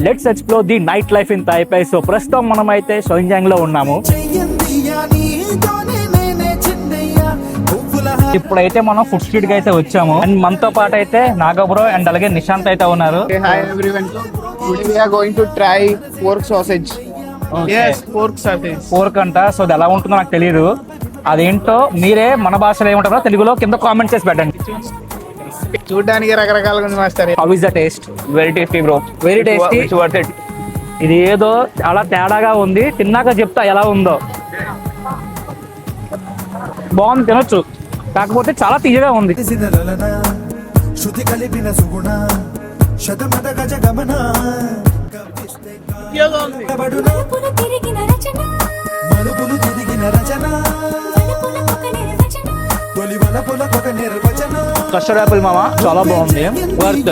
Let's explore the night life in Taipei. So ప్రస్తుతం మనం అయితే షోయింజాంగ్ లో ఉన్నాము. ఇప్పుడైతే మనం ఫుడ్ స్ట్రీట్ కి అయితే వచ్చాము. అండ్ మనతో పాటు అయితే నాగబ్రో అండ్ అలాగే నిశాంత్ అయితే ఉన్నారు. Hi everyone. Today we are going to try pork sausage. Yes, pork sausage. Pork అంట. సో అది ఎలా ఉంటుందో నాకు తెలియదు. అదేంటో మీరే మన భాషలో ఏమంటారో తెలుగులో కింద కామెంట్ చేసి పెట్టండి. చూడడానికి రకరకాలుగా ఉంది master. How is the taste? Very tasty bro, very tasty. It's worth it. ఇది ఏదో చాలా తేడాగా ఉంది. తిన్నాక చెప్తా ఎలా ఉందో. బాగుంది, తినొచ్చు. కాకపోతే చాలా తీయగా ఉంది. కస్టర్డ్ యాపిల్ మామ చాలా బాగుంది. వర్త్.